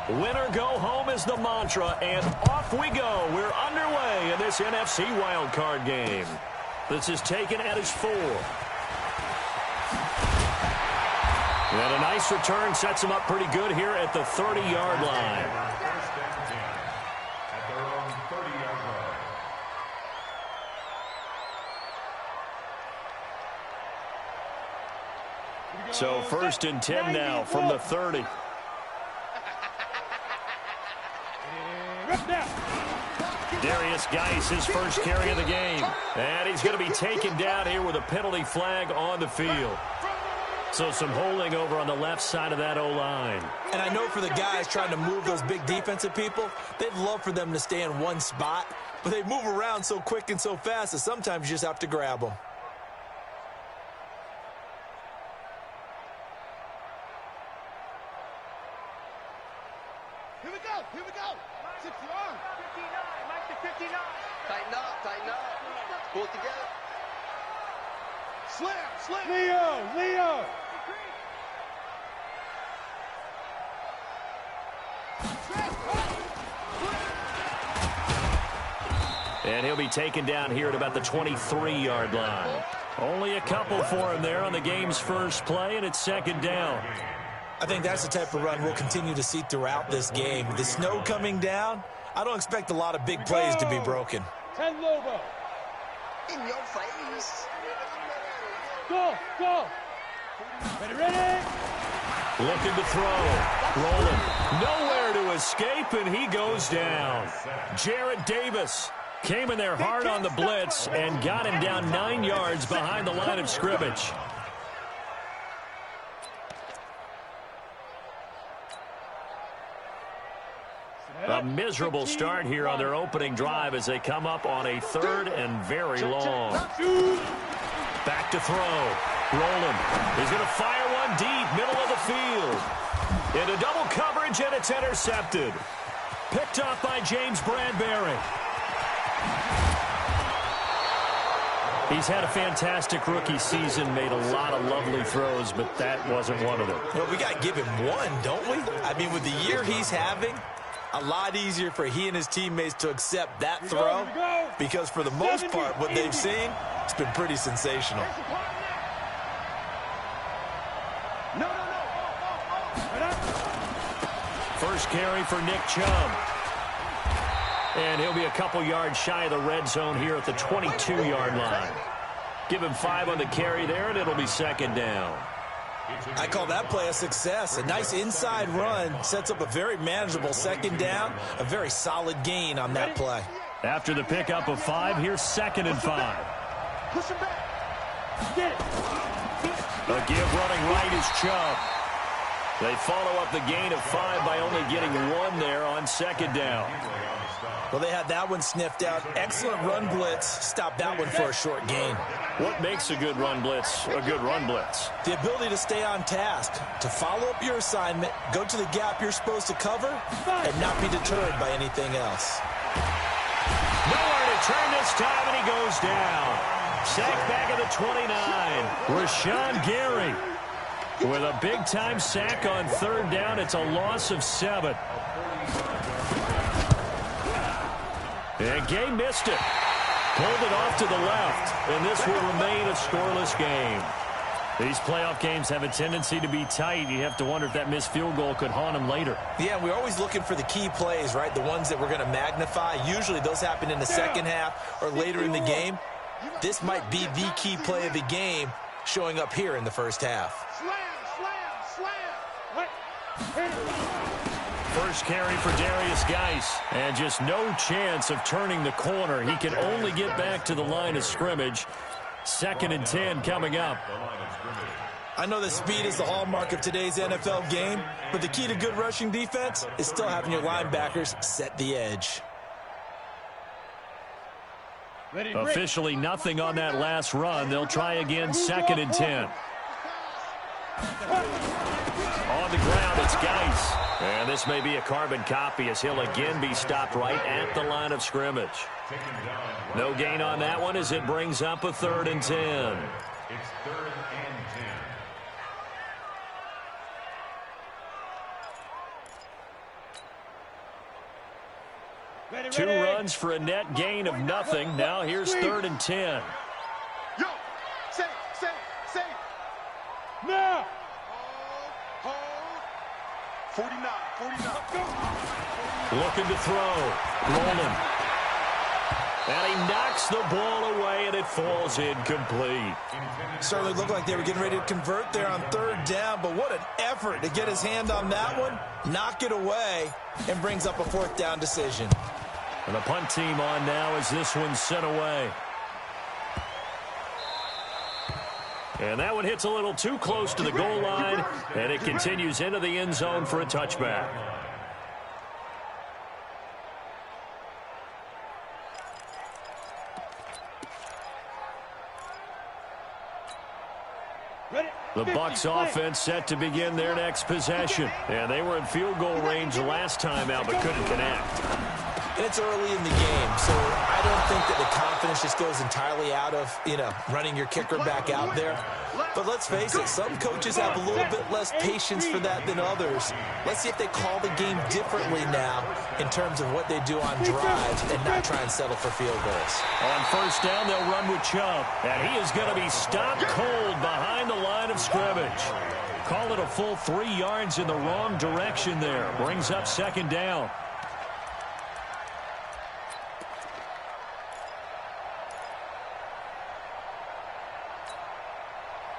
Win or go home is the mantra, and off we go. We're underway in this NFC wildcard game. This is taken at his 4. And a nice return sets him up pretty good here at the 30-yard line. So 1st and 10 now from the 30. Darius Geis, his first carry of the game. And he's going to be taken down here with a penalty flag on the field. So some holding over on the left side of that O-line. And I know for the guys trying to move those big defensive people, they'd love for them to stay in one spot. But they move around so quick and so fast that sometimes you just have to grab them. Here we go, here we go. 60 on. 59, Mike to 59. Tighten up, tighten up. Pull it together. Slam, slam. Leo. And he'll be taken down here at about the 23-yard line. Only a couple for him there on the game's first play, and it's 2nd down. I think that's the type of run we'll continue to see throughout this game. With the snow coming down, I don't expect a lot of big plays to be broken. 10 Lobo. In your face. Go. Ready. Looking to throw. Rolling. Nowhere to escape, and he goes down. Jarrett Davis came in there hard on the blitz and got him down 9 yards behind the line of scrimmage. A miserable start here on their opening drive as they come up on a 3rd and very long. Back to throw. Rolling. He's going to fire one deep, middle of the field. Into double coverage, and it's intercepted. Picked off by James Bradbury. He's had a fantastic rookie season, made a lot of lovely throws, but that wasn't one of them. Well, we got to give him one, don't we? I mean, with the year he's having, a lot easier for he and his teammates to accept that throw because for the most part, what they've seen, it's been pretty sensational. First carry for Nick Chubb. And he'll be a couple yards shy of the red zone here at the 22-yard line. Give him 5 on the carry there, and it'll be 2nd down. I call that play a success. A nice inside run sets up a very manageable 2nd down, a very solid gain on that play. After the pickup of 5, here's 2nd and 5. Push him back. Get it. A give running right is Chubb. They follow up the gain of 5 by only getting 1 there on 2nd down. Well, they had that one sniffed out. Excellent run blitz. Stopped that one for a short gain. What makes a good run blitz a good run blitz? The ability to stay on task, to follow up your assignment, go to the gap you're supposed to cover, and not be deterred by anything else. Nowhere to turn this time, and he goes down. Sack back at the 29. Rashawn Gary with a big-time sack on 3rd down. It's a loss of 7. And Gay missed it. Pulled it off to the left, and this will remain a scoreless game. These playoff games have a tendency to be tight. You have to wonder if that missed field goal could haunt them later. Yeah, we're always looking for the key plays, right? The ones that we're going to magnify. Usually those happen in the second half or later in the game. This might be the key play of the game showing up here in the first half. First carry for Darius Geis, and just no chance of turning the corner. He can only get back to the line of scrimmage. 2nd and 10 coming up. I know that speed is the hallmark of today's NFL game, but the key to good rushing defense is still having your linebackers set the edge. Officially nothing on that last run. They'll try again, 2nd and 10. On the ground, it's Geis. And this may be a carbon copy as he'll again be stopped right at the line of scrimmage. No gain on that one as it brings up a 3rd and 10. It's 3rd and 10. 2 runs for a net gain of nothing. Now here's 3rd and 10. Yo, safe. Now. Hold. 49. Looking to throw. Rolling. And he knocks the ball away, and it falls incomplete. Certainly looked like they were getting ready to convert there on 3rd down, but what an effort to get his hand on that one, knock it away, and brings up a 4th down decision. And the punt team on now as this one's sent away. And that one hits a little too close to the goal line, and it continues into the end zone for a touchback. The Bucs offense set to begin their next possession. And they were in field goal range last time out, but couldn't connect. And it's early in the game, so I don't think that the confidence just goes entirely out of, running your kicker back out there. But let's face it, some coaches have a little bit less patience for that than others. Let's see if they call the game differently now in terms of what they do on drives and not try and settle for field goals. On 1st down, they'll run with Chubb. And he is going to be stopped cold behind the line of scrimmage. Call it a full 3 yards in the wrong direction there. Brings up 2nd down.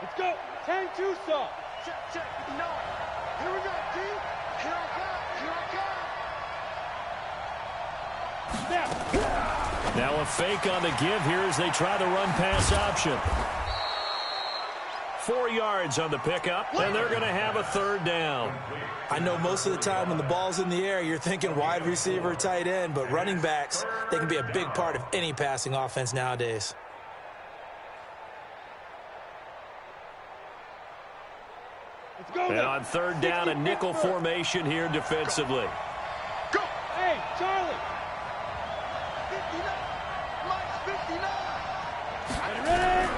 Let's go. 10 Tucson. Check. No. Here we go, D. Here I come. Now a fake on the give here as they try the run-pass option. 4 yards on the pickup, and they're going to have a 3rd down. I know most of the time when the ball's in the air, you're thinking wide receiver, tight end, but running backs, they can be a big part of any passing offense nowadays. And on 3rd down, a nickel formation here defensively. Go! Hey, Charlie! 59! Ready?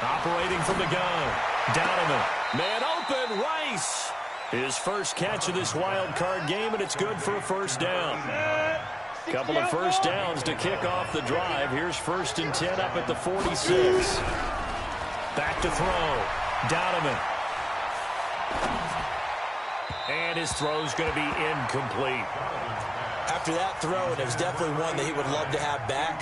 Operating from the gun. Donovan. Man open, Rice. His first catch of this wild card game, and it's good for a 1st down. Couple of 1st downs to kick off the drive. Here's 1st and 10 up at the 46. Back to throw. Donovan. And his throw's going to be incomplete. After that throw, and it was definitely one that he would love to have back,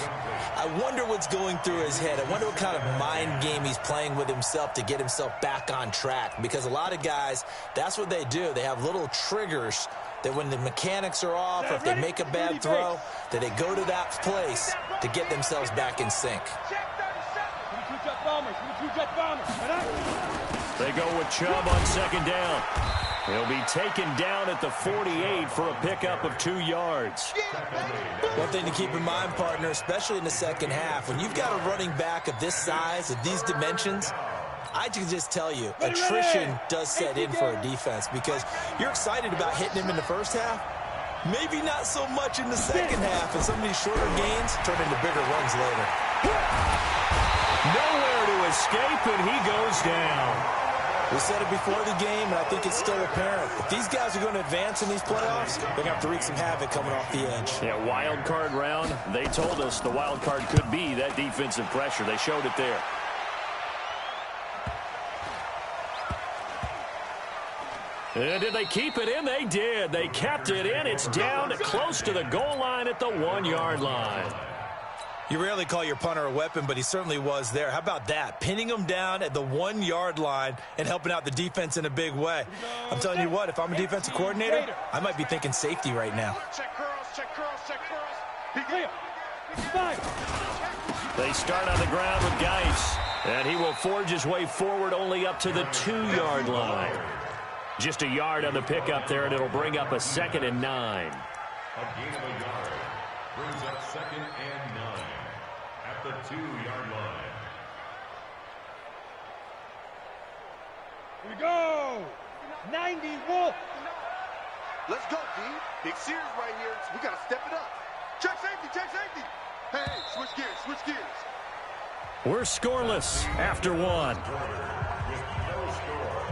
I wonder what's going through his head. I wonder what kind of mind game he's playing with himself to get himself back on track. Because a lot of guys, that's what they do. They have little triggers that when the mechanics are off or if they make a bad throw, that they go to that place to get themselves back in sync. They go with Chubb on 2nd down. He'll be taken down at the 48 for a pickup of 2 yards. One thing to keep in mind, partner, especially in the second half, when you've got a running back of this size, of these dimensions, I can just tell you, attrition does set in for a defense because you're excited about hitting him in the first half. Maybe not so much in the second half, and some of these shorter gains turn into bigger runs later. Nowhere to escape, and he goes down. We said it before the game, and I think it's still apparent. If these guys are going to advance in these playoffs, they're going to have to wreak some havoc coming off the edge. Yeah, wild card round. They told us the wild card could be that defensive pressure. They showed it there. And did they keep it in? They did. They kept it in. It's down close to the goal line at the 1-yard line. You rarely call your punter a weapon, but he certainly was there. How about that? Pinning him down at the 1-yard line and helping out the defense in a big way. I'm telling you what, if I'm a defensive coordinator, I might be thinking safety right now. Check curls. They start on the ground with Geis, and he will forge his way forward only up to the 2-yard line. Just a yard on the pickup there, and it'll bring up a 2nd and 9. A gain of a yard brings up 2nd and 9 at the 2-yard line. Here we go. 91. Let's go, D. Big series right here. We got to step it up. Check safety. Hey, switch gears. We're scoreless after 1. With no score.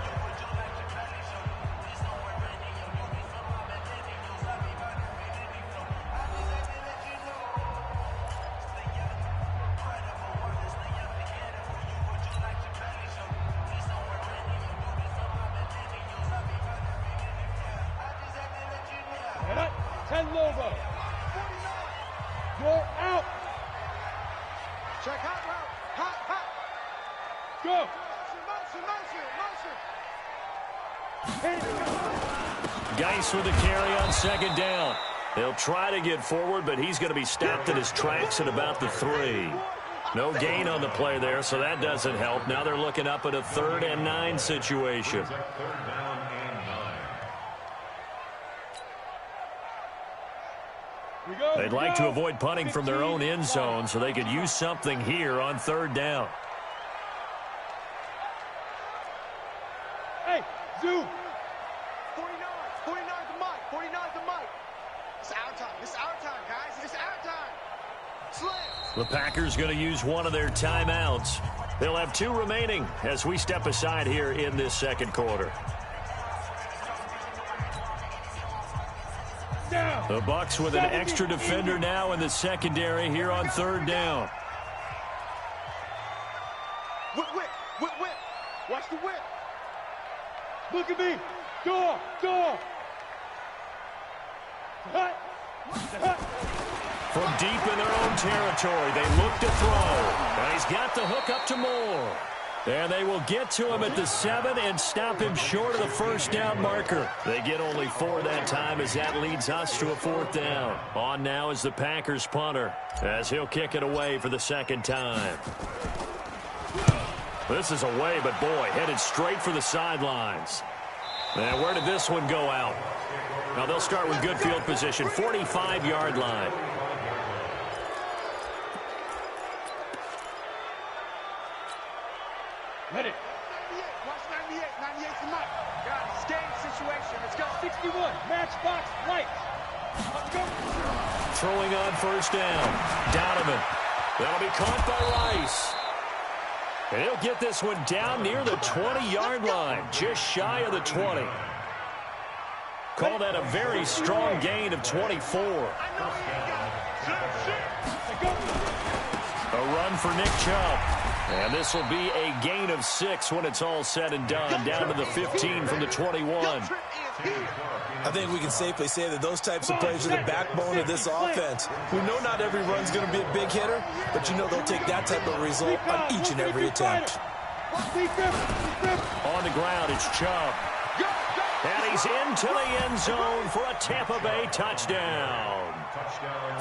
over. You're out. Check hot route. Hot. Go. Motion. Geis with the carry on second down. They'll try to get forward, but he's going to be stopped in his tracks at about the 3. No gain on the play there, so that doesn't help. Now they're looking up at a 3rd and 9 situation. They'd like to avoid punting from their own end zone so they could use something here on 3rd down. Hey, zoom. 49 the mic. It's our time, guys. It's our time. Slam. The Packers going to use one of their timeouts. They'll have 2 remaining as we step aside here in this second quarter. The Bucs with an extra defender now in the secondary here on 3rd down. Whip. Watch the whip. Look at me. Door. From deep in their own territory, they look to throw. And he's got the hook up to Moore. And they will get to him at the 7 and stop him short of the 1st down marker. They get only 4 that time as that leads us to a 4th down. On now is the Packers punter as he'll kick it away for the 2nd time. This is away, but boy, headed straight for the sidelines. And where did this one go out? Now they'll start with good field position, 45-yard line. Ready. 98. Watch 98. 98's the mic. Got it. It's game situation. Let's go. 61. Matchbox right. Let's go. Throwing on 1st down. Donovan. That'll be caught by Rice. And he'll get this one down near the 20-yard line, just shy of the 20. Call that a very strong gain of 24. A run for Nick Chubb. And this will be a gain of 6 when it's all said and done, down to the 15 from the 21. I think we can safely say that those types of plays are the backbone of this offense. We know not every run's going to be a big hitter, but you know they'll take that type of result on each and every attempt. On the ground, it's Chubb. And he's into the end zone for a Tampa Bay touchdown.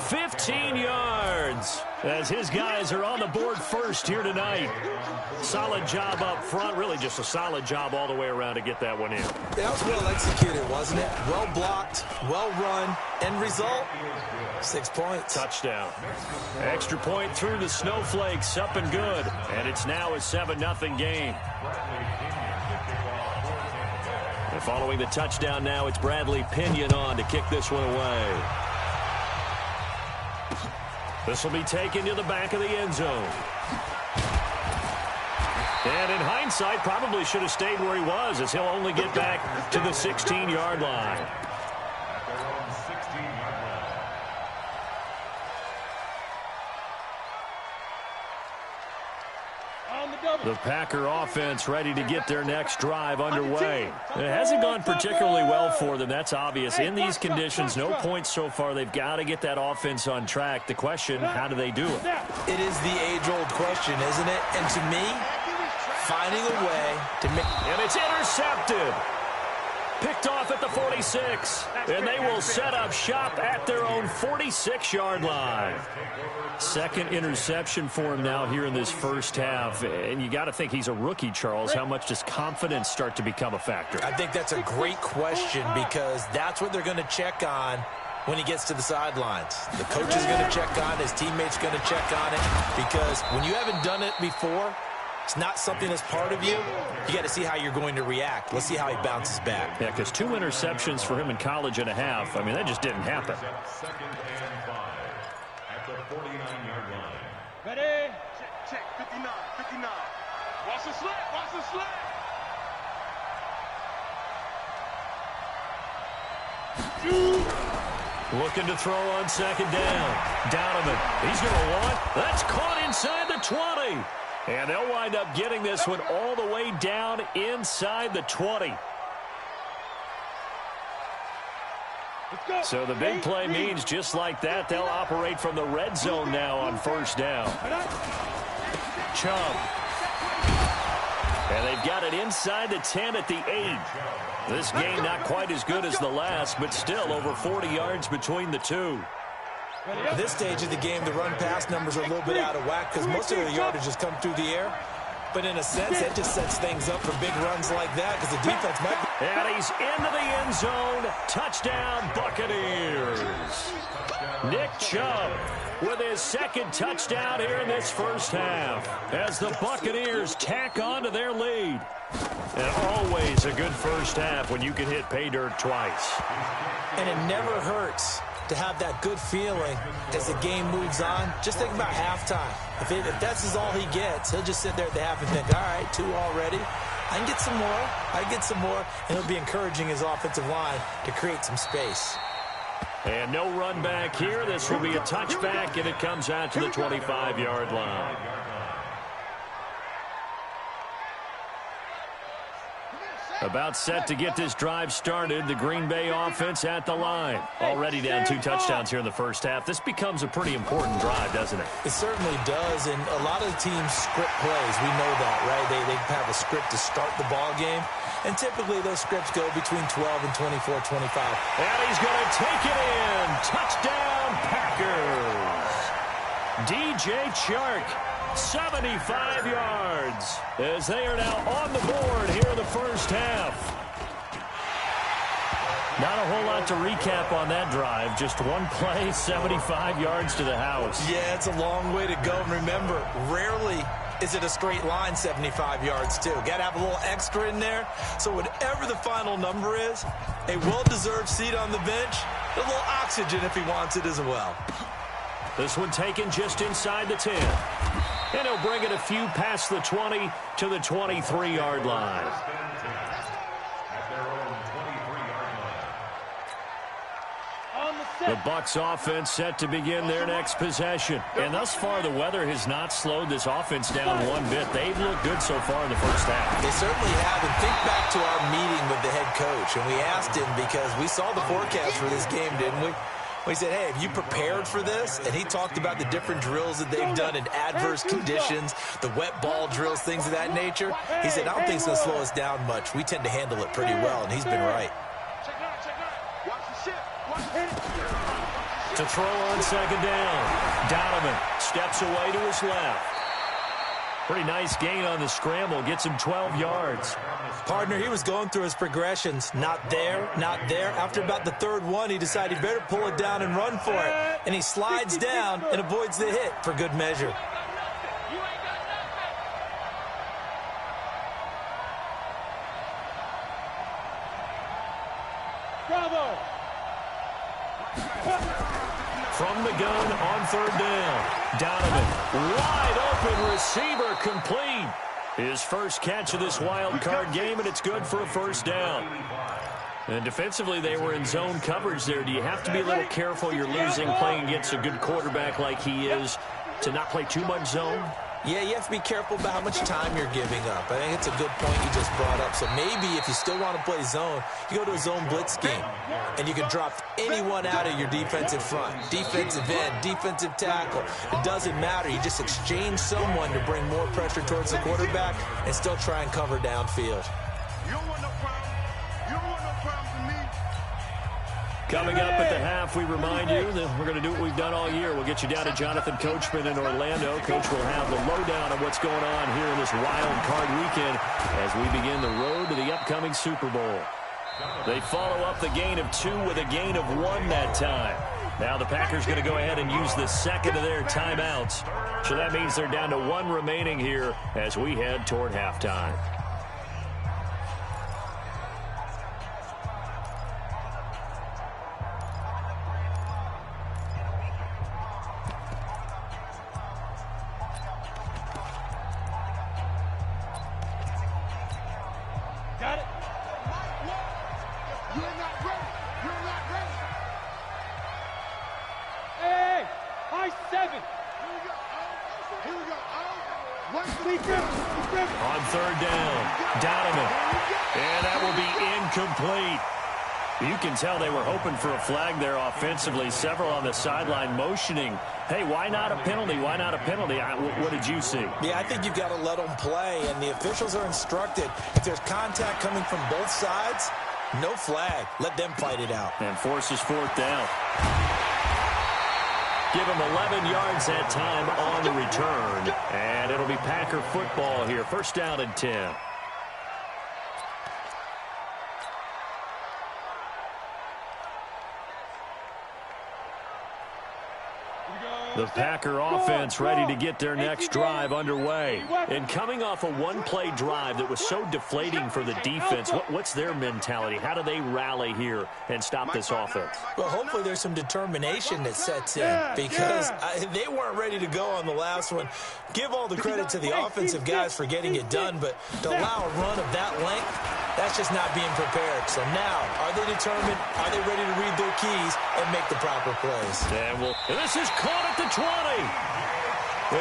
15 yards as his guys are on the board first here tonight. Solid job up front, really just a solid job all the way around to get that one in. That was well executed, wasn't it? Well blocked, well run, end result, 6 points. Touchdown. Extra point through the Snowflakes, up and good. And it's now a 7-0 game. And following the touchdown now, it's Bradley Pinion on to kick this one away. This will be taken to the back of the end zone. And in hindsight, probably should have stayed where he was, as he'll only get back to the 16-yard line. The Packer offense ready to get their next drive underway. It hasn't gone particularly well for them. That's obvious. In these conditions, no points so far. They've got to get that offense on track. The question, how do they do it? It is the age-old question, isn't it? And to me, finding a way to make... And it's intercepted. Picked off at the 46. And they will set up shop at their own 46-yard line. Second interception for him now here in this first half. And you got to think he's a rookie, Charles. How much does confidence start to become a factor? I think that's a great question, because that's what they're going to check on when he gets to the sidelines. The coach is going to check on, his teammates going to check on it, because when you haven't done it before, it's not something that's part of you. You got to see how you're going to react. Let's see how he bounces back. Yeah, because 2 interceptions for him in college and a half. I mean, that just didn't happen. Second and 5 at the 49-yard line. Ready? Check. 59. Watch the slant. Looking to throw on second down. Donovan, he's going to want. That's caught inside the 20. And they'll wind up getting this one all the way down inside the 20. So the big play means just like that, they'll operate from the red zone now on first down. Chubb. And they've got it inside the 10 at the 8. This game not quite as good as the last, but still over 40 yards between the two. At this stage of the game, the run-pass numbers are a little bit out of whack because most of the yardage has come through the air. But in a sense, that just sets things up for big runs like that because the defense might be... And he's into the end zone. Touchdown, Buccaneers. Nick Chubb with his second touchdown here in this first half as the Buccaneers tack on to their lead. And always a good first half when you can hit pay dirt twice. And it never hurts to have that good feeling as the game moves on. Just think about halftime. If that's all he gets, he'll just sit there at the half and think, all right, 2 already. I can get some more. I can get some more. And he'll be encouraging his offensive line to create some space. And no run back here. This will be a touchback, and it comes out to the 25-yard line. About set to get this drive started. The Green Bay offense at the line. Already down 2 touchdowns here in the first half. This becomes a pretty important drive, doesn't it? It certainly does, and a lot of the teams script plays. We know that, right? They have a script to start the ball game, and typically those scripts go between 12 and 24, 25. And he's going to take it in. Touchdown, Packers. DJ Chark. 75 yards as they are now on the board here in the first half. Not a whole lot to recap on that drive. Just one play, 75 yards to the house. Yeah, it's a long way to go. And remember, rarely is it a straight line 75 yards, too. Got to have a little extra in there. So whatever the final number is, a well-deserved seat on the bench, a little oxygen if he wants it as well. This one taken just inside the 10. And he'll bring it a few past the 20 to the 23-yard line. The Bucs offense set to begin their next possession. And thus far, the weather has not slowed this offense down one bit. They've looked good so far in the first half. They certainly have. And think back to our meeting with the head coach. And we asked him because we saw the forecast for this game, didn't we? We said, hey, have you prepared for this? And he talked about the different drills that they've done in adverse conditions, the wet ball drills, things of that nature. He said, I don't think it's going to slow us down much. We tend to handle it pretty well, and he's been right. To throw on second down. Donovan steps away to his left. Pretty nice gain on the scramble. Gets him 12 yards. Partner, he was going through his progressions. Not there, not there. After about the third one, he decided he better pull it down and run for it. And he slides down and avoids the hit for good measure. Bravo! From the gun on third down. Donovan, wide open receiver, complete. His first catch of this wild card game, and it's good for a first down. And defensively, they were in zone coverage there. Do you have to be a little careful? You're losing playing against a good quarterback like he is to not play too much zone? Yeah, you have to be careful about how much time you're giving up. I think it's a good point you just brought up. So maybe if you still want to play zone, you go to a zone blitz scheme, and you can drop anyone out of your defensive front, defensive end, defensive tackle. It doesn't matter. You just exchange someone to bring more pressure towards the quarterback and still try and cover downfield. You don't want no problem. You don't want no problems with me. Coming up at the half, we remind you that we're going to do what we've done all year. We'll get you down to Jonathan Coachman in Orlando. Coach will have the lowdown on what's going on here in this wild card weekend as we begin the road to the upcoming Super Bowl. They follow up the gain of 2 with a gain of 1 that time. Now the Packers going to go ahead and use the second of their timeouts. So that means they're down to 1 remaining here as we head toward halftime. Got it? You're not ready. You're not ready. Hey, high 7. Here we go. Here we go. On third down, Donovan. And that will be incomplete. You can tell they were hoping for a flag there offensively. Several on the sideline motioning, hey, why not a penalty? Why not a penalty? What did you see? Yeah, I think you've got to let them play, and the officials are instructed. If there's contact coming from both sides, no flag. Let them fight it out. And forces fourth down. Give him 11 yards that time on the return. And it'll be Packer football here. First down and 10. The Packer offense ready to get their next drive underway. And coming off a one-play drive that was so deflating for the defense, what's their mentality? How do they rally here and stop this offense? Well, hopefully there's some determination that sets in because they weren't ready to go on the last one. Give all the credit to the offensive guys for getting it done, but to allow a run of that length, that's just not being prepared. So now, are they determined? Are they ready to read their keys and make the proper plays? And this is caught at the 20.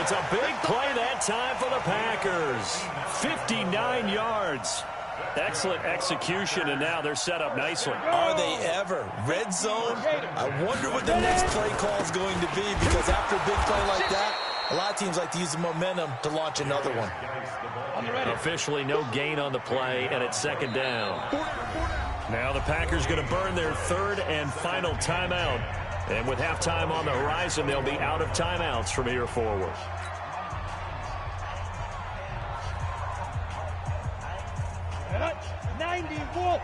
It's a big play that time for the Packers. 59 yards. Excellent execution, and now they're set up nicely. Are they ever? Red zone? I wonder what the next play call is going to be, because after a big play like that, a lot of teams like to use the momentum to launch another one. Officially no gain on the play, and it's second down. Now the Packers going to burn their third and final timeout. And with halftime on the horizon, they'll be out of timeouts from here forward. Cut 91. 49.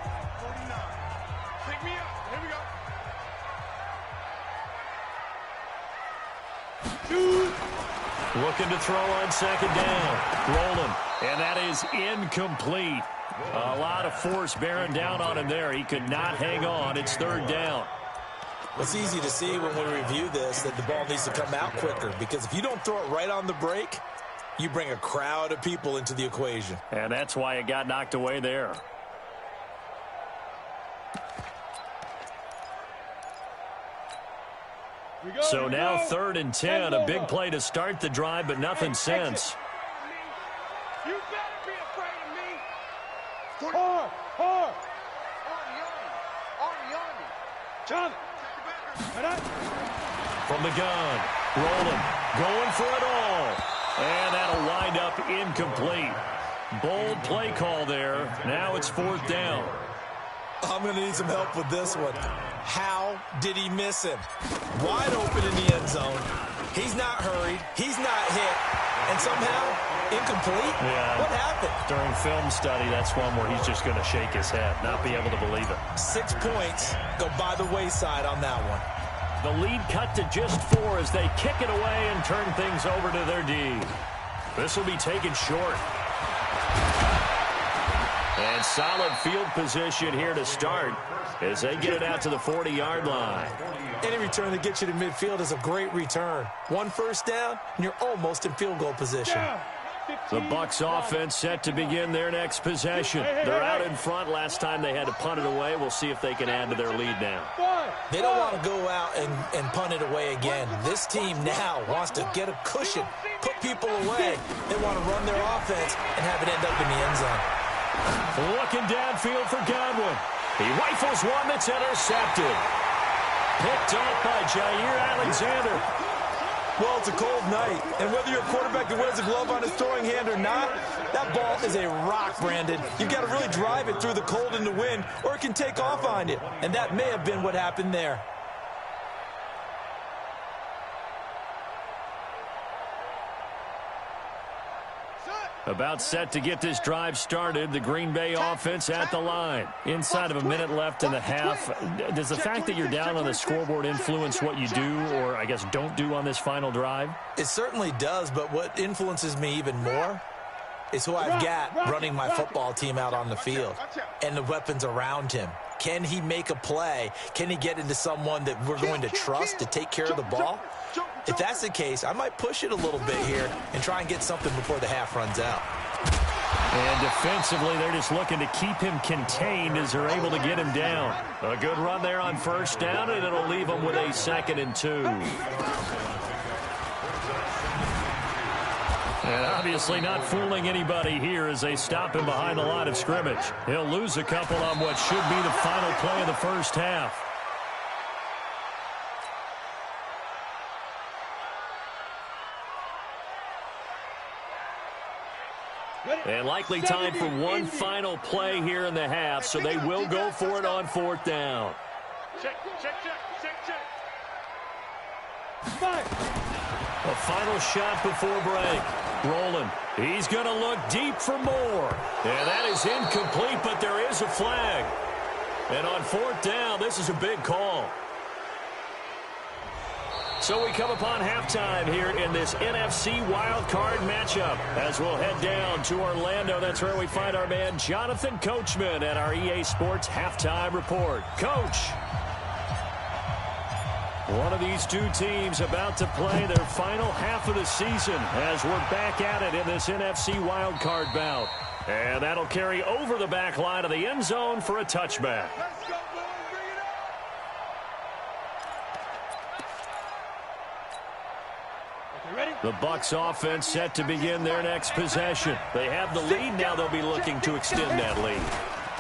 Pick me up. Here we go. Looking to throw on second down. Rolling. And that is incomplete. A lot of force bearing down on him there. He could not hang on. It's third down. It's easy to see when we review this that the ball needs to come out quicker, because if you don't throw it right on the break, you bring a crowd of people into the equation. And that's why it got knocked away there. So now third and 10. A big play to start the drive, but nothing since. You better be afraid of me. Hard. Army. John. From the gun. Rolling. Going for it all. And that'll wind up incomplete. Bold play call there. Now it's fourth down. I'm going to need some help with this one. How did he miss him? Wide open in the end zone. He's not hurried. He's not hit. And somehow, incomplete? Yeah. What happened? During film study, that's one where he's just going to shake his head, not be able to believe it. 6 points go by the wayside on that one. The lead cut to just 4 as they kick it away and turn things over to their D. This will be taken short. And solid field position here to start as they get it out to the 40-yard line. Any return that gets you to midfield is a great return. 1 first down, and you're almost in field goal position. The Bucs offense set to begin their next possession. They're out in front. Last time they had to punt it away. We'll see if they can add to their lead now. They don't want to go out and punt it away again. This team now wants to get a cushion, put people away. They want to run their offense and have it end up in the end zone. Looking downfield for Godwin. He rifles one that's intercepted. Picked off by Jair Alexander. Well, it's a cold night, and whether you're a quarterback that wears a glove on his throwing hand or not, that ball is a rock, Brandon. You've got to really drive it through the cold and the wind, or it can take off on you, and that may have been what happened there. About set to get this drive started. The Green Bay offense at the line. Inside of a minute left in the half. Does the fact that you're down on the scoreboard influence what you do, or I guess don't do on this final drive? It certainly does, but what influences me even more is who I've got running my football team out on the field and the weapons around him. Can he make a play? Can he get into someone that we're going to trust to take care of the ball? If that's the case, I might push it a little bit here and try and get something before the half runs out. And defensively, they're just looking to keep him contained as they're able to get him down. A good run there on first down, and it'll leave them with a 2nd and 2. And obviously not fooling anybody here as they stop him behind the line of scrimmage. He'll lose a couple on what should be the final play of the first half. And likely time for one final play here in the half, so they will go for it on fourth down. Check. A final shot before break. Rolling. He's going to look deep for more. And that is incomplete, but there is a flag. And on fourth down, this is a big call. So we come upon halftime here in this NFC wildcard matchup as we'll head down to Orlando. That's where we find our man Jonathan Coachman at our EA Sports Halftime Report. Coach, one of these two teams about to play their final half of the season as we're back at it in this NFC wildcard bout. And that'll carry over the back line of the end zone for a touchback. Let's go, boys. Bring it up. Okay, ready? The Bucs offense set to begin their next possession. They have the lead. Now they'll be looking to extend that lead.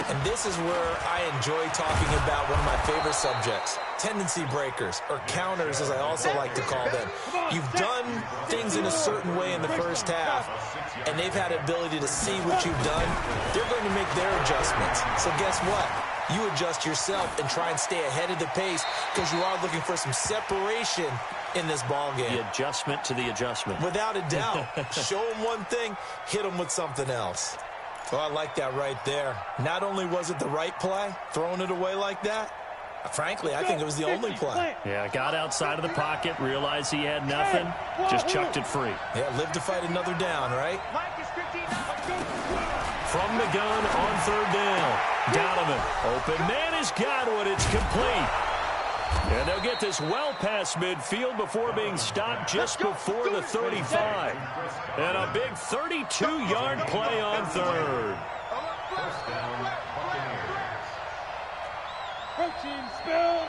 And this is where I enjoy talking about one of my favorite subjects, tendency breakers, or counters as I also like to call them. You've done things in a certain way in the first half, and they've had the ability to see what you've done. They're going to make their adjustments. So guess what? You adjust yourself and try and stay ahead of the pace because you are looking for some separation in this ball game. The adjustment to the adjustment. Without a doubt. Show them one thing, hit them with something else. Oh, I like that right there. Not only was it the right play, throwing it away like that, frankly, I think it was the only play. Yeah, got outside of the pocket, realized he had nothing, just chucked it free. Yeah, live to fight another down, right? From the gun on third down. Donovan, open man has got one. It's complete. And they'll get this well past midfield before being stopped just before the 35. And a big 32-yard play on third. First down, Buccaneers. Protein spill.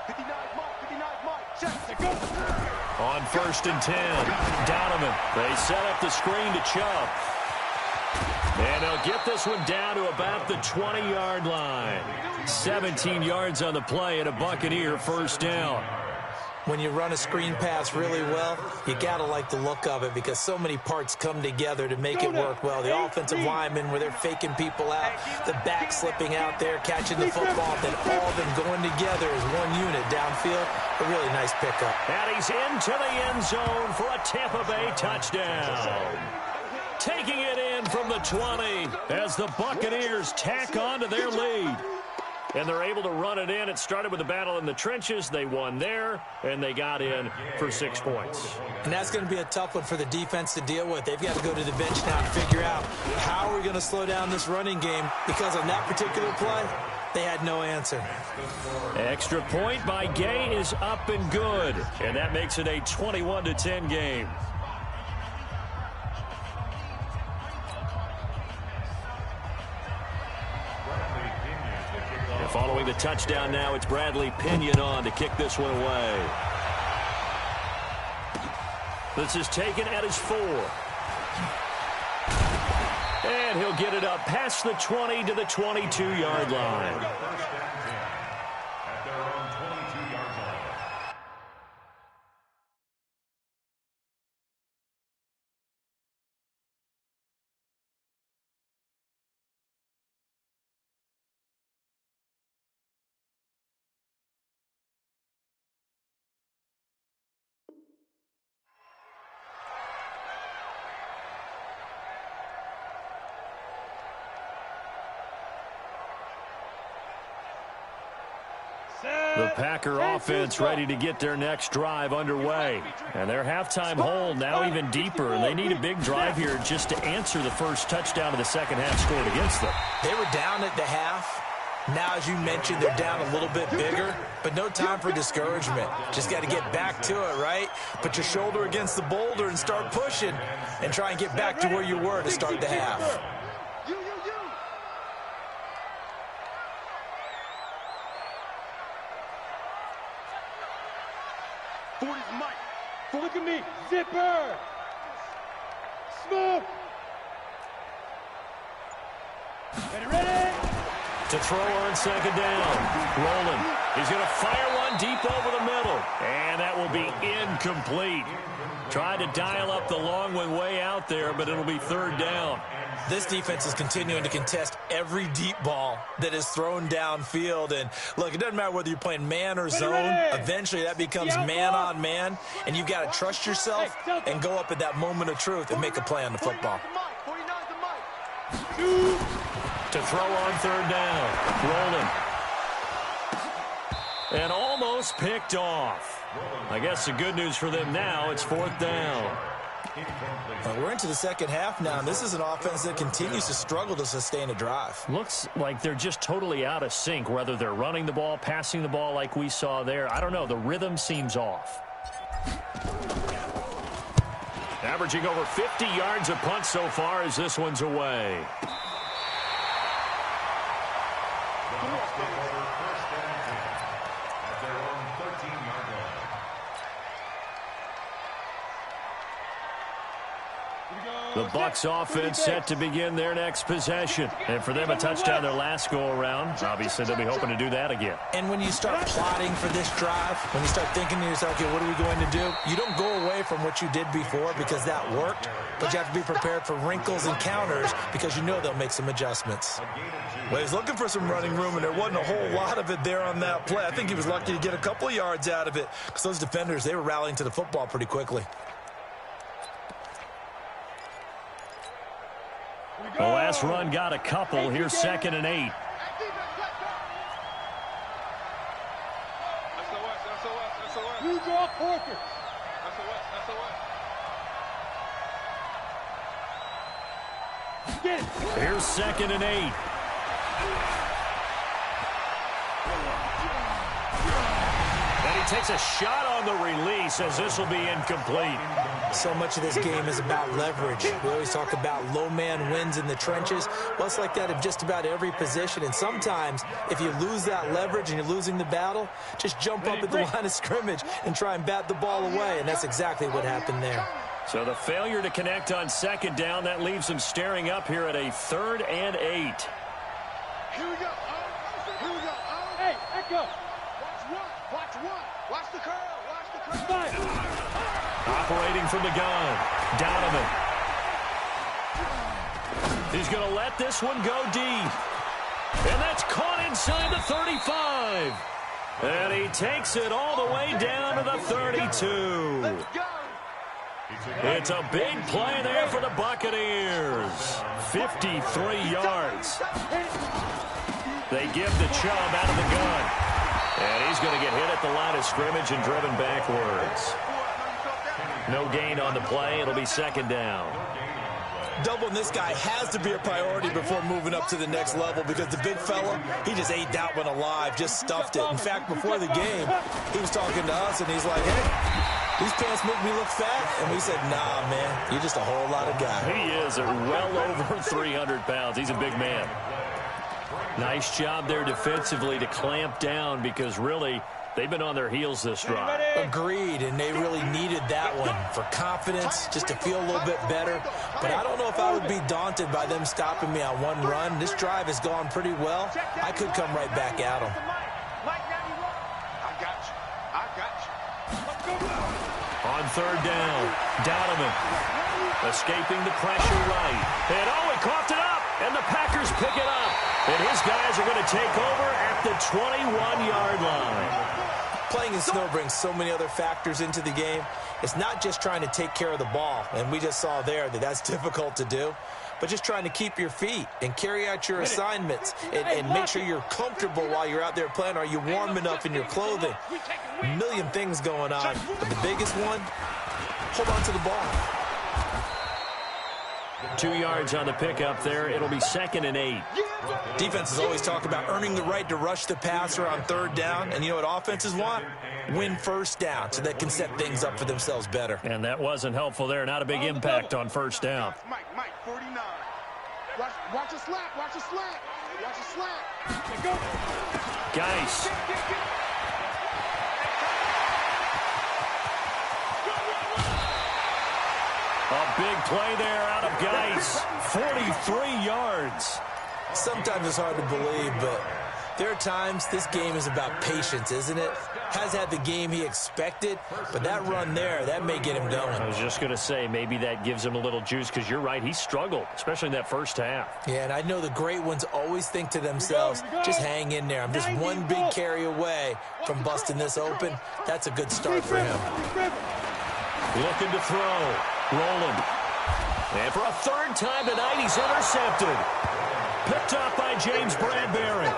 59 Mike. Check to go. On first and 10, Donovan. They set up the screen to Chubb. And they'll get this one down to about the 20-yard line. 17 yards on the play and a Buccaneer first down. When you run a screen pass really well, you got to like the look of it because so many parts come together to make it work well. The offensive linemen, where they're faking people out, the back slipping out there, catching the football, then all of them going together as one unit downfield. A really nice pickup. And he's into the end zone for a Tampa Bay touchdown. Taking it in from the 20 as the Buccaneers tack on to their lead. And they're able to run it in. It started with a battle in the trenches. They won there, and they got in for 6 points. And that's going to be a tough one for the defense to deal with. They've got to go to the bench now and figure out how are we going to slow down this running game, because on that particular play, they had no answer. Extra point by Gay is up and good, and that makes it a 21-10 game. Following the touchdown now, it's Bradley Pinion on to kick this one away. This is taken at his 4. And he'll get it up past the 20 to the 22-yard line. At their own 22-yard line. The Packer offense ready to get their next drive underway. And their halftime hole now even deeper. And they need a big drive here just to answer the first touchdown of the second half scored against them. They were down at the half. Now, as you mentioned, they're down a little bit bigger, but no time for discouragement. Just got to get back to it, right? Put your shoulder against the boulder and start pushing and try and get back to where you were to start the half. Mike. Look at me. Zipper. Smoke. Ready? To throw on second down. Rolling. He's going to fire one deep over the middle. And that will be incomplete. Tried to dial up the long one way out there, but it'll be third down. This defense is continuing to contest every deep ball that is thrown downfield. And, look, it doesn't matter whether you're playing man or zone. Eventually, that becomes man on man, and you've got to trust yourself and go up at that moment of truth and make a play on the football. To throw on third down. Rolling. And almost picked off. I guess the good news for them now, it's fourth down. We're into the second half now, and this is an offense that continues to struggle to sustain a drive. Looks like they're just totally out of sync, whether they're running the ball, passing the ball like we saw there. I don't know. The rhythm seems off. Averaging over 50 yards a punt so far as this one's away. The Bucs offense set to begin their next possession. And for them, a touchdown their last go-around. Obviously, they'll be hoping to do that again. And when you start plotting for this drive, when you start thinking to yourself, okay, what are we going to do? You don't go away from what you did before because that worked, but you have to be prepared for wrinkles and counters because you know they'll make some adjustments. Well, he's looking for some running room, and there wasn't a whole lot of it there on that play. I think he was lucky to get a couple of yards out of it because those defenders, they were rallying to the football pretty quickly. The last run got a couple. Here's 2nd and 8. You draw Porter. Here's 2nd and 8. And he takes a shot on the release as this will be incomplete. So much of this game is about leverage. We always talk about low man wins in the trenches. Well, it's like that in just about every position. And sometimes, if you lose that leverage and you're losing the battle, just jump up at the line of scrimmage and try and bat the ball away. And that's exactly what happened there. So the failure to connect on second down, that leaves them staring up here at a 3rd and 8. Here we go. Here we go. Hey, echo. Watch one. Watch the curl. Watch the curl. Operating from the gun, Donovan. He's going to let this one go deep. And that's caught inside the 35. And he takes it all the way down to the 32. It's a big play there for the Buccaneers. 53 yards. They give the Chubb out of the gun. And he's going to get hit at the line of scrimmage and driven backwards. No gain on the play. It'll be 2nd down. Doubling this guy has to be a priority before moving up to the next level because the big fella, he just ate that one alive, just stuffed it. In fact, before the game, he was talking to us, and he's like, hey, these pants make me look fat. And we said, nah, man, you're just a whole lot of guy. He is well over 300 pounds. He's a big man. Nice job there defensively to clamp down because really they've been on their heels this drive. Agreed, and they really needed that one for confidence, just to feel a little bit better. But I don't know if I would be daunted by them stopping me on one run. This drive has gone pretty well. I could come right back at them. I got you. On 3rd down, Donovan escaping the pressure right. And he coughed it up, and the Packers pick it up. And his guys are going to take over at the 21-yard line. Playing in snow brings so many other factors into the game. It's not just trying to take care of the ball, and we just saw there that that's difficult to do, but just trying to keep your feet and carry out your assignments and make sure you're comfortable while you're out there playing. Are you warm enough in your clothing? A million things going on, but the biggest one, hold on to the ball. 2 yards on the pickup there. It'll be 2nd and 8. Defenses always talk about earning the right to rush the passer on 3rd down. And you know what offenses want? Win 1st down so they can set things up for themselves better. And that wasn't helpful there. Not a big impact on 1st down. Mike, 49. Watch a slap. Watch a slap. Watch a slap. Go. Geis. A big play there out of Geis. 43 yards. Sometimes it's hard to believe, but there are times this game is about patience, isn't it? Has had the game he expected, but that run there, that may get him going. I was just going to say, maybe that gives him a little juice, because you're right, he struggled, especially in that first half. Yeah, and I know the great ones always think to themselves, just hang in there. I'm just one big carry away from busting this open. That's a good start for him. Looking to throw. Rolling. And for a third time tonight, he's intercepted. Picked up by James Bradbury.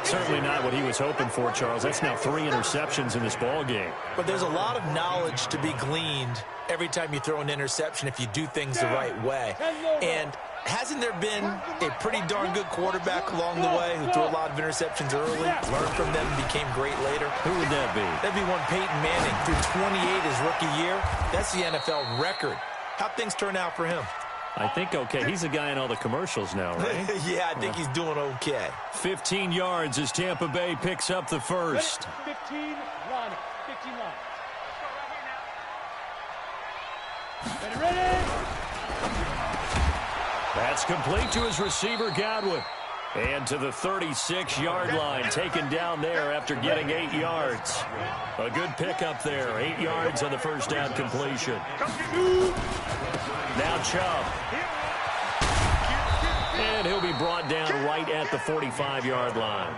Certainly not what he was hoping for, Charles. That's now 3 interceptions in this ball game. But there's a lot of knowledge to be gleaned every time you throw an interception if you do things the right way. And hasn't there been a pretty darn good quarterback along the way who threw a lot of interceptions early, learned from them, and became great later? Who would that be? That'd be one Peyton Manning. Threw 28 his rookie year. That's the NFL record. How'd things turn out for him? I think okay. He's a guy in all the commercials now, right? Yeah, I think he's doing okay. 15 yards as Tampa Bay picks up the first. 15 line. 15 line. Ready? That's complete to his receiver, Godwin. And to the 36-yard line, taken down there after getting 8 yards. A good pickup there, 8 yards on the first down completion. Now Chubb. And he'll be brought down right at the 45-yard line.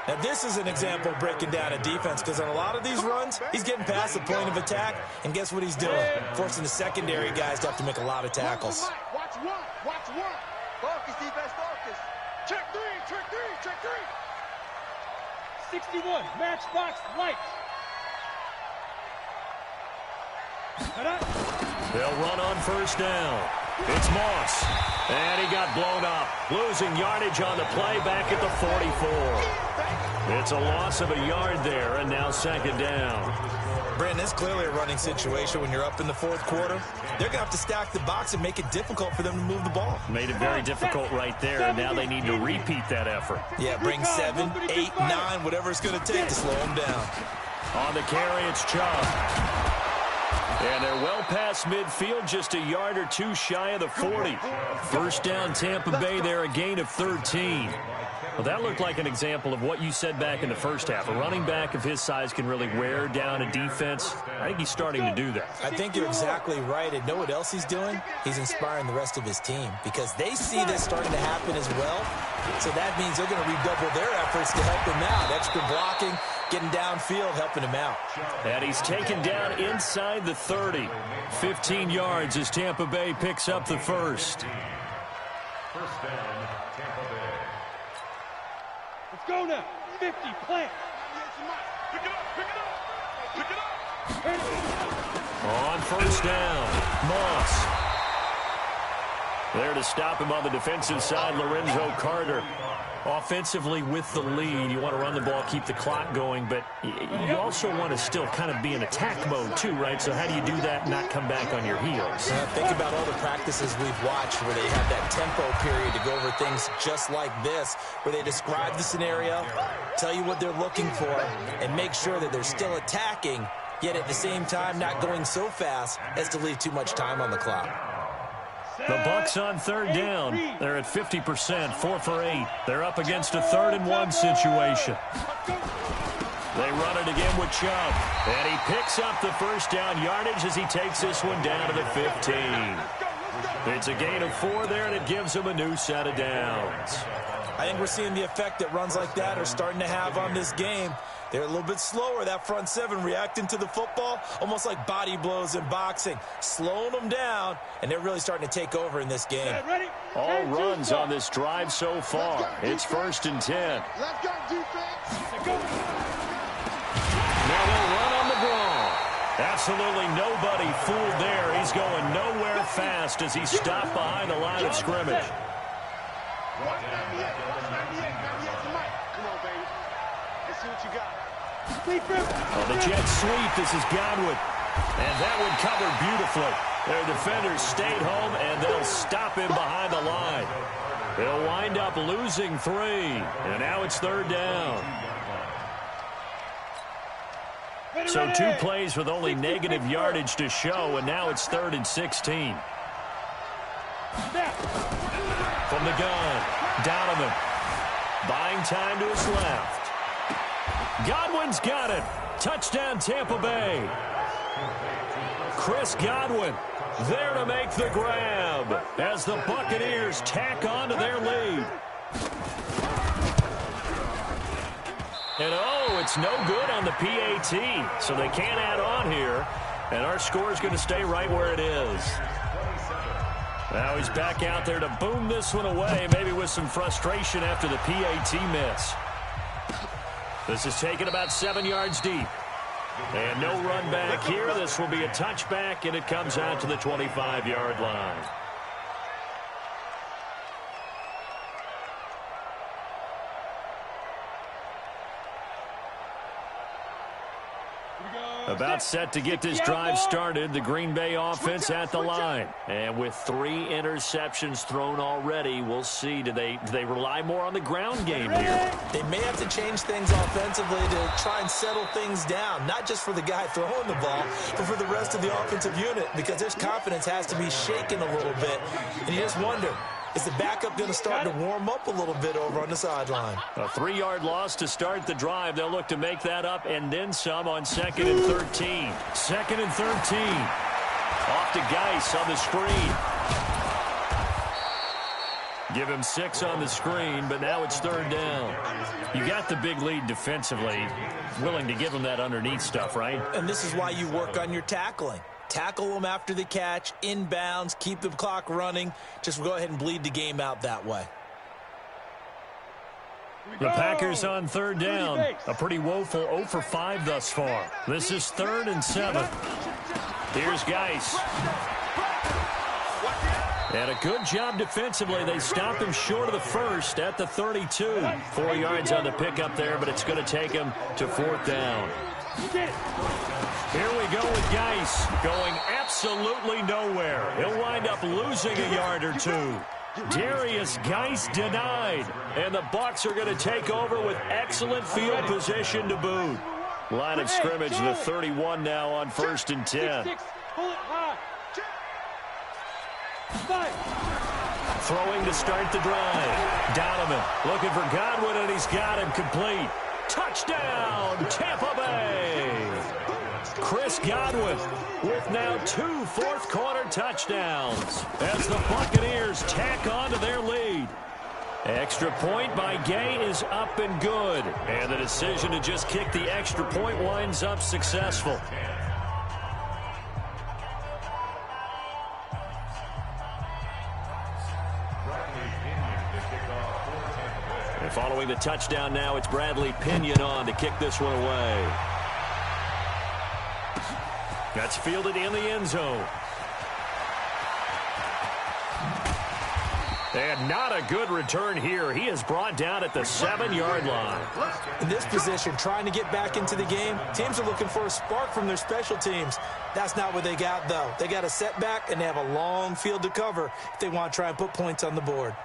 Now, this is an example of breaking down a defense, because on a lot of these runs, he's getting past the point of attack, and guess what he's doing? Forcing the secondary guys to have to make a lot of tackles. Watch one. Focus, defense, focus. Check three. 61, matchbox lights. They'll run on first down. It's Moss. And he got blown up. Losing yardage on the play back at the 44. It's a loss of a yard there, and now second down. Brandon, it's clearly a running situation when you're up in the fourth quarter. They're going to have to stack the box and make it difficult for them to move the ball. Made it very difficult right there, and now they need to repeat that effort. Yeah, bring 7, 8, 9, whatever it's going to take to slow them down. On the carry, it's Chubb. And they're well past midfield, just a yard or two shy of the 40. First down, Tampa Bay there, a gain of 13. Well, that looked like an example of what you said back in the first half. A running back of his size can really wear down a defense. I think he's starting to do that. I think you're exactly right. And know what else he's doing? He's inspiring the rest of his team, because they see this starting to happen as well. So that means they're going to redouble their efforts to help him out. Extra blocking, getting downfield, helping him out. And he's taken down inside the 30. 15 yards as Tampa Bay picks up the first. First down, Tampa Bay. Let's go now. 50, plant. Pick it up. On first down, Moss. There to stop him on the defensive side, Lorenzo Carter. Offensively with the lead, you want to run the ball, keep the clock going, but you also want to still kind of be in attack mode too, right? So how do you do that and not come back on your heels? Think about all the practices we've watched where they have that tempo period to go over things just like this, where they describe the scenario, tell you what they're looking for, and make sure that they're still attacking, yet at the same time not going so fast as to leave too much time on the clock. The Bucs on third down. They're at 50%, 4 for 8. They're up against a 3rd and 1 situation. They run it again with Chubb. And he picks up the first down yardage as he takes this one down to the 15. It's a gain of 4 there, and it gives him a new set of downs. I think we're seeing the effect that runs like that are starting to have on this game. They're a little bit slower, that front 7, reacting to the football, almost like body blows in boxing, slowing them down, and they're really starting to take over in this game. All runs on this drive so far. It's 1st and 10. Let's go, defense. Now they'll run on the draw. Absolutely nobody fooled there. He's going nowhere fast as he's stopped behind the line of scrimmage. Watch 98. Come on, baby. Let's see what you got. On the jet sweep, this is Godwin. And that one covered beautifully. Their defenders stayed home, and they'll stop him behind the line. They'll wind up losing 3. And now it's 3rd down. So 2 plays with only negative yardage to show, and now it's 3rd and 16. From the gun, Donovan. Buying time to his left. Godwin's got it. Touchdown, Tampa Bay. Chris Godwin there to make the grab as the Buccaneers tack on to their lead. And it's no good on the PAT, so they can't add on here. And our score is going to stay right where it is. Now he's back out there to boom this one away, maybe with some frustration after the PAT miss. This is taken about 7 yards deep. And no run back here. This will be a touchback, and it comes out to the 25-yard line. About set to get this drive started, the Green Bay offense at the line. And with 3 interceptions thrown already, we'll see. Do they rely more on the ground game here? They may have to change things offensively to try and settle things down, not just for the guy throwing the ball, but for the rest of the offensive unit, because their confidence has to be shaken a little bit. And you just wonder, is the backup going to start to warm up a little bit over on the sideline? A 3-yard loss to start the drive. They'll look to make that up and then some on 2nd and 13. 2nd and 13. Off to Geis on the screen. Give him 6 on the screen, but now it's 3rd down. You got the big lead defensively. Willing to give him that underneath stuff, right? And this is why you work on your tackling. Tackle them after the catch, inbounds, keep the clock running. Just go ahead and bleed the game out that way. The Packers on 3rd down. A pretty woeful 0 for 5 thus far. This is 3rd and 7. Here's Geis. And a good job defensively. They stopped him short of the first at the 32. 4 yards on the pickup there, but it's going to take him to 4th down. Here we go with Geis going absolutely nowhere. He'll wind up losing a yard or 2. Darius Geis denied. And the Bucs are going to take over with excellent field position to boot. Line of scrimmage, the 31 now on 1st and 10. Throwing to start the drive. Donovan looking for Godwin, and he's got him complete. Touchdown, Tampa Bay. Chris Godwin with now 2 fourth-quarter touchdowns as the Buccaneers tack on to their lead. Extra point by Gay is up and good. And the decision to just kick the extra point winds up successful. And following the touchdown now, it's Bradley Pinion on to kick this one away. That's fielded in the end zone. And not a good return here. He is brought down at the 7-yard line. In this position, trying to get back into the game, teams are looking for a spark from their special teams. That's not what they got, though. They got a setback, and they have a long field to cover if they want to try and put points on the board.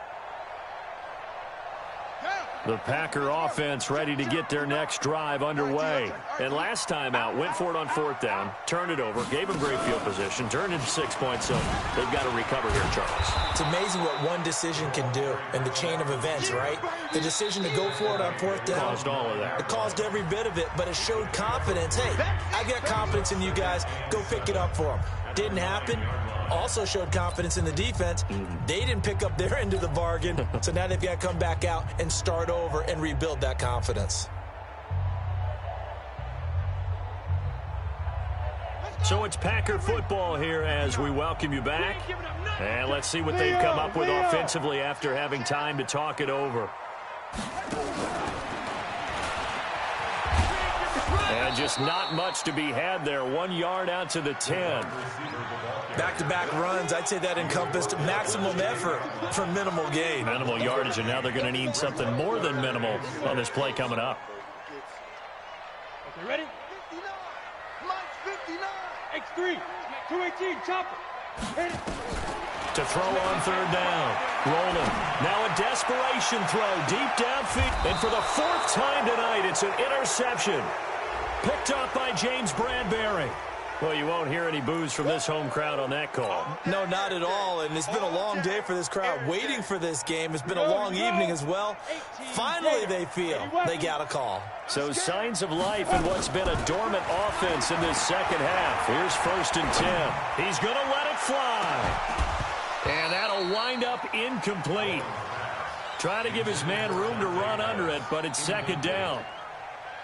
The Packer offense ready to get their next drive underway. And last time out, went for it on 4th down, turned it over, gave them great field position, turned into 6 points, so they've got to recover here, Charles. It's amazing what one decision can do in the chain of events, right? The decision to go for it on 4th down. Caused all of that. It caused every bit of it, but it showed confidence. Hey, I got confidence in you guys. Go pick it up for them. Didn't happen. Also showed confidence in the defense. They didn't pick up their end of the bargain, so now they've got to come back out and start over and rebuild that confidence. So it's Packer football here as we welcome you back. And let's see what they've come up with offensively after having time to talk it over. And just not much to be had there. 1 yard out to the 10. Back-to-back runs, I'd say that encompassed maximum effort for minimal gain. Minimal yardage, and now they're going to need something more than minimal on this play coming up. Okay, ready? 59. Mike's 59. X3. 218. Chopper. Hit it. To throw on 3rd down. Rolling. Now a desperation throw deep downfield. And for the 4th time tonight, it's an interception. Picked up by James Bradbury. Well, you won't hear any boos from this home crowd on that call. No, not at all, and it's been a long day for this crowd waiting for this game. It's been a long evening as well. Finally, they feel they got a call. So signs of life in what's been a dormant offense in this second half. Here's 1st and 10. He's going to let it fly. And that'll wind up incomplete. Trying to give his man room to run under it, but it's 2nd down.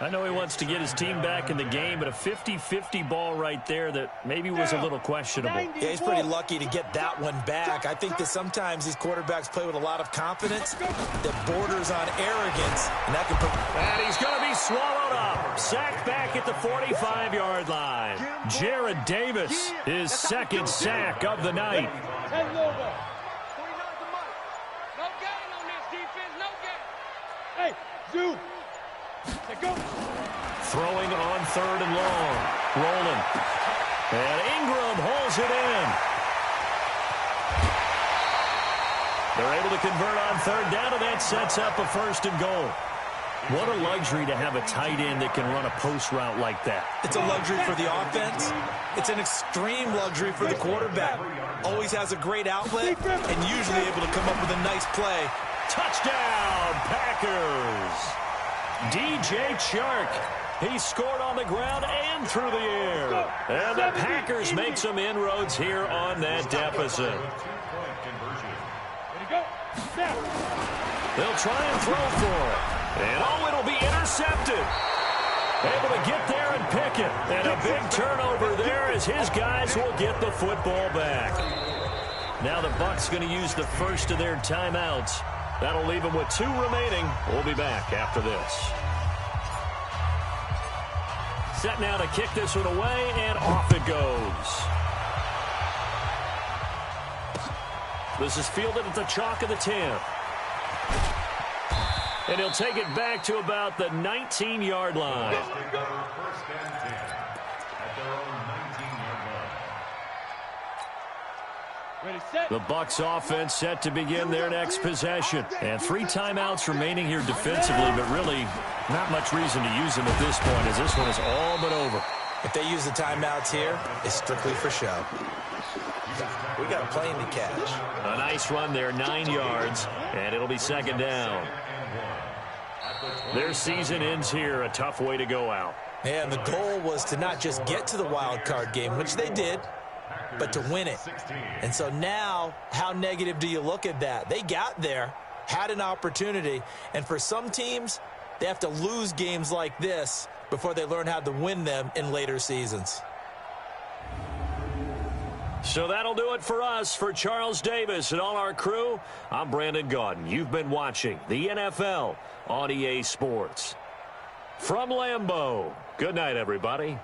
I know he wants to get his team back in the game, but a 50-50 ball right there that maybe was a little questionable. Yeah, he's pretty lucky to get that one back. I think that sometimes these quarterbacks play with a lot of confidence that borders on arrogance, and that can put... And he's going to be swallowed up. Sacked back at the 45-yard line. Jared Davis, his 2nd sack of the night. Hey, Zoo. Throwing on 3rd and long. Rolling. And Ingram holds it in. They're able to convert on 3rd down, and that sets up a 1st and goal. What a luxury to have a tight end that can run a post route like that. It's a luxury for the offense. It's an extreme luxury for the quarterback. Always has a great outlet and usually able to come up with a nice play. Touchdown, Packers! DJ Chark. He scored on the ground and through the air. And the Packers make some inroads here on that deficit. They'll try and throw for it. And oh, it'll be intercepted. Able to get there and pick it. And a big turnover there as his guys will get the football back. Now the Bucs going to use the first of their timeouts. That'll leave them with 2 remaining. We'll be back after this. Set now to kick this one away, and off it goes. This is fielded at the chalk of the 10. And he'll take it back to about the 19-yard line. First and 10 at their own 19-yard line. The Bucs offense set to begin their next possession. And 3 timeouts remaining here defensively, but really not much reason to use them at this point as this one is all but over. If they use the timeouts here, it's strictly for show. We got a plane to catch. A nice run there, 9 yards, and it'll be 2nd down. Their season ends here, a tough way to go out. And the goal was to not just get to the wild card game, which they did, but to win it. And so now, how negative do you look at that? They got there, had an opportunity, and for some teams, they have to lose games like this before they learn how to win them in later seasons. So that'll do it for us. For Charles Davis and all our crew, I'm Brandon Gaudin. You've been watching the NFL on EA Sports. From Lambeau, good night, everybody.